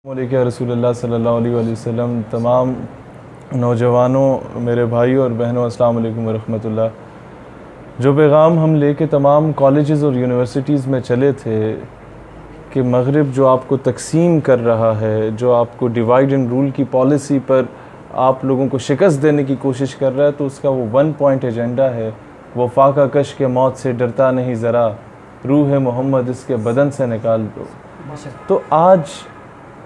علیہ رسول اللہ صلی اللہ علیہ وآلہ وسلم، تمام نوجوانوں، میرے بھائیوں اور بہنوں، السلام علیکم ورحمۃ اللہ۔ جو پیغام ہم لے کے تمام کالجز اور یونیورسٹیز میں چلے تھے کہ مغرب جو آپ کو تقسیم کر رہا ہے، جو آپ کو ڈیوائیڈ اینڈ رول کی پالیسی پر آپ لوگوں کو شکست دینے کی کوشش کر رہا ہے، تو اس کا وہ 1 پوائنٹ ایجنڈا ہے، وہ فاقہ کش کے موت سے ڈرتا نہیں ذرا، روح محمد اس کے بدن سے نکال دو۔ تو آج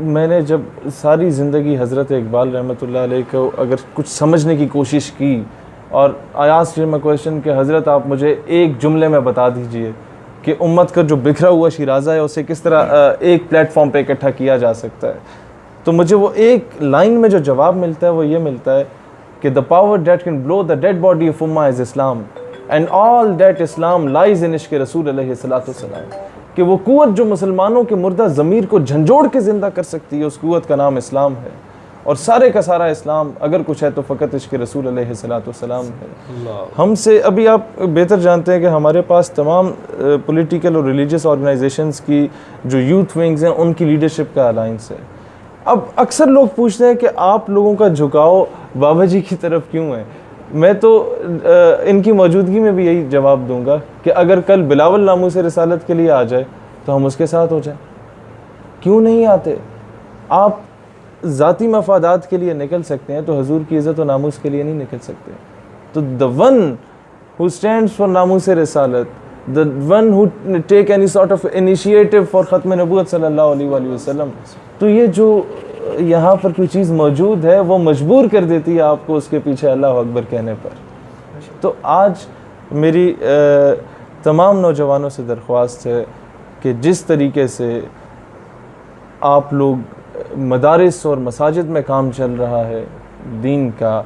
میں نے جب ساری زندگی حضرت اقبال رحمۃ اللہ علیہ کو اگر کچھ سمجھنے کی کوشش کی، اور آیاز میں کویشچن کہ حضرت آپ مجھے ایک جملے میں بتا دیجئے کہ امت کا جو بکھرا ہوا شیرازہ ہے اسے کس طرح ایک پلیٹ فارم پہ اکٹھا کیا جا سکتا ہے، تو مجھے وہ ایک لائن میں جو جواب ملتا ہے وہ یہ ملتا ہے کہ the power that can blow the dead body of Ummah is Islam and all that Islam lies in عشق رسول علیہ الصلوۃ والسلام، کہ وہ قوت جو مسلمانوں کے مردہ ضمیر کو جھنجھوڑ کے زندہ کر سکتی ہے، اس قوت کا نام اسلام ہے، اور سارے کا سارا اسلام اگر کچھ ہے تو فقط عشق رسول علیہ الصلوۃ والسلام ہے۔ ہم سے ابھی آپ بہتر جانتے ہیں کہ ہمارے پاس تمام پولیٹیکل اور ریلیجیس آرگنائزیشنز کی جو یوتھ ونگز ہیں ان کی لیڈرشپ کا الائنس ہے۔ اب اکثر لوگ پوچھتے ہیں کہ آپ لوگوں کا جھکاؤ بابا جی کی طرف کیوں ہے؟ میں تو ان کی موجودگی میں بھی یہی جواب دوں گا کہ اگر کل بلاول ناموس رسالت کے لیے آ جائے تو ہم اس کے ساتھ ہو جائیں، کیوں نہیں آتے؟ آپ ذاتی مفادات کے لیے نکل سکتے ہیں تو حضور کی عزت و ناموس کے لیے نہیں نکل سکتے۔ تو the one who stands for ناموس رسالت، the one who take any sort of initiative for ختم نبوت صلی اللہ علیہ وآلہ وسلم، تو یہ جو یہاں پر کوئی چیز موجود ہے وہ مجبور کر دیتی ہے آپ کو اس کے پیچھے اللہ اکبر کہنے پر۔ تو آج میری تمام نوجوانوں سے درخواست ہے کہ جس طریقے سے آپ لوگ مدارس اور مساجد میں کام چل رہا ہے دین کا،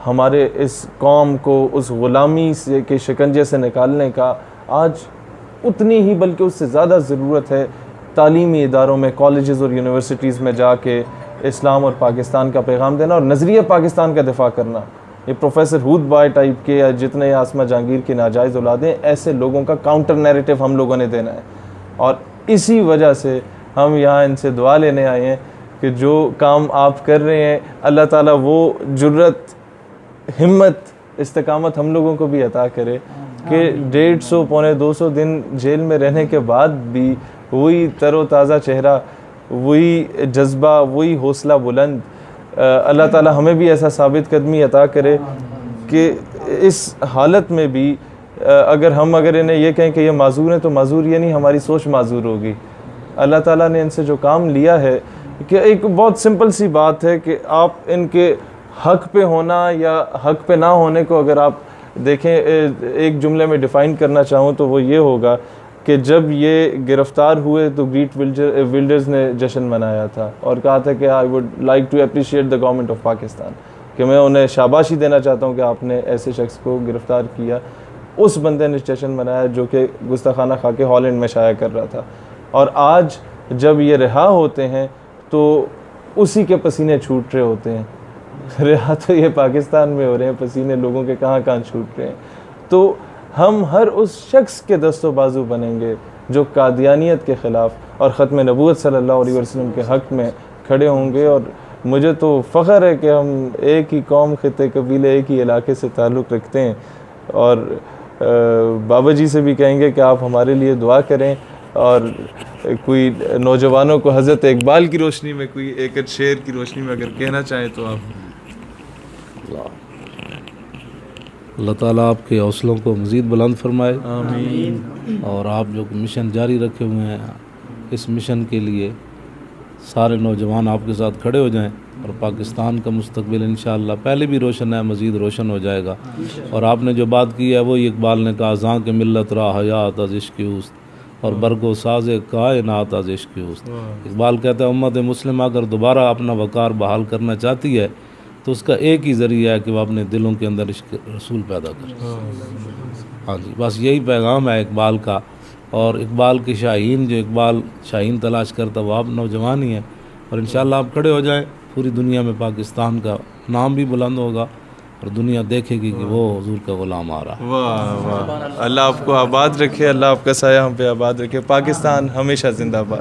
ہمارے اس قوم کو اس غلامی سے کے شکنجے سے نکالنے کا، آج اتنی ہی بلکہ اس سے زیادہ ضرورت ہے تعلیمی اداروں میں، کالجز اور یونیورسٹیز میں جا کے اسلام اور پاکستان کا پیغام دینا اور نظریہ پاکستان کا دفاع کرنا۔ یہ پروفیسر ہود بائے ٹائپ کے یا جتنے آسمہ جہانگیر کی ناجائز اولادیں، ایسے لوگوں کا کاؤنٹر نیریٹو ہم لوگوں نے دینا ہے، اور اسی وجہ سے ہم یہاں ان سے دعا لینے آئے ہیں کہ جو کام آپ کر رہے ہیں اللہ تعالیٰ وہ جرت، ہمت، استقامت ہم لوگوں کو بھی عطا کرے کہ 150 پونے 200 دن جیل میں رہنے کے بعد بھی وہی تر و تازہ چہرہ، وہی جذبہ، وہی حوصلہ بلند، اللہ تعالیٰ ہمیں بھی ایسا ثابت قدمی عطا کرے کہ اس حالت میں بھی اگر انہیں یہ کہیں کہ یہ معذور ہیں تو معذور یہ نہیں، ہماری سوچ معذور ہوگی۔ اللہ تعالیٰ نے ان سے جو کام لیا ہے کہ ایک بہت سمپل سی بات ہے کہ آپ ان کے حق پہ ہونا یا حق پہ نہ ہونے کو اگر آپ دیکھیں، ایک جملے میں ڈیفائن کرنا چاہوں تو وہ یہ ہوگا کہ جب یہ گرفتار ہوئے تو گریٹ ولڈرز نے جشن منایا تھا اور کہا تھا کہ I would like to appreciate the government of Pakistan, کہ میں انہیں شاباشی دینا چاہتا ہوں کہ آپ نے ایسے شخص کو گرفتار کیا۔ اس بندے نے جشن منایا جو کہ گستاخانہ خاکے ہالینڈ میں شائع کر رہا تھا، اور آج جب یہ رہا ہوتے ہیں تو اسی کے پسینے چھوٹ رہے ہوتے ہیں۔ رہا تو یہ پاکستان میں ہو رہے ہیں، پسینے لوگوں کے کہاں کہاں چھوٹ رہے ہیں۔ تو ہم ہر اس شخص کے دست و بازو بنیں گے جو قادیانیت کے خلاف اور ختم نبوت صلی اللہ علیہ وسلم کے حق میں کھڑے ہوں گے، اور مجھے تو فخر ہے کہ ہم ایک ہی قوم، خطے، قبیلے، ایک ہی علاقے سے تعلق رکھتے ہیں، اور بابا جی سے بھی کہیں گے کہ آپ ہمارے لیے دعا کریں، اور کوئی نوجوانوں کو حضرت اقبال کی روشنی میں کوئی ایک شعر کی روشنی میں اگر کہنا چاہیں تو آپ۔ اللہ تعالیٰ آپ کے حوصلوں کو مزید بلند فرمائے، آمین۔ اور آپ جو مشن جاری رکھے ہوئے ہیں اس مشن کے لیے سارے نوجوان آپ کے ساتھ کھڑے ہو جائیں، اور پاکستان کا مستقبل انشاءاللہ پہلے بھی روشن ہے، مزید روشن ہو جائے گا۔ اور آپ نے جو بات کی ہے وہی اقبال نے کہا، زاں کے ملت را حیات از عشق اوست اور برگو ساز کائنات از عشق اوست۔ اقبال کہتا ہے امت مسلمہ اگر دوبارہ اپنا وقار بحال کرنا چاہتی ہے تو اس کا ایک ہی ذریعہ ہے کہ وہ اپنے دلوں کے اندر عشق رسول پیدا کرے۔ ہاں جی، بس یہی پیغام ہے اقبال کا، اور اقبال کے شاہین، جو اقبال شاہین تلاش کرتا وہ آپ نوجوان ہی ہیں، اور انشاءاللہ آپ کھڑے ہو جائیں، پوری دنیا میں پاکستان کا نام بھی بلند ہوگا اور دنیا دیکھے گی کہ وہ حضور کا غلام آ رہا ہے۔ واہ واہ، اللہ آپ کو آباد رکھے، اللہ آپ کا سایہ ہم پہ آباد رکھے، پاکستان ہمیشہ زندہ باد۔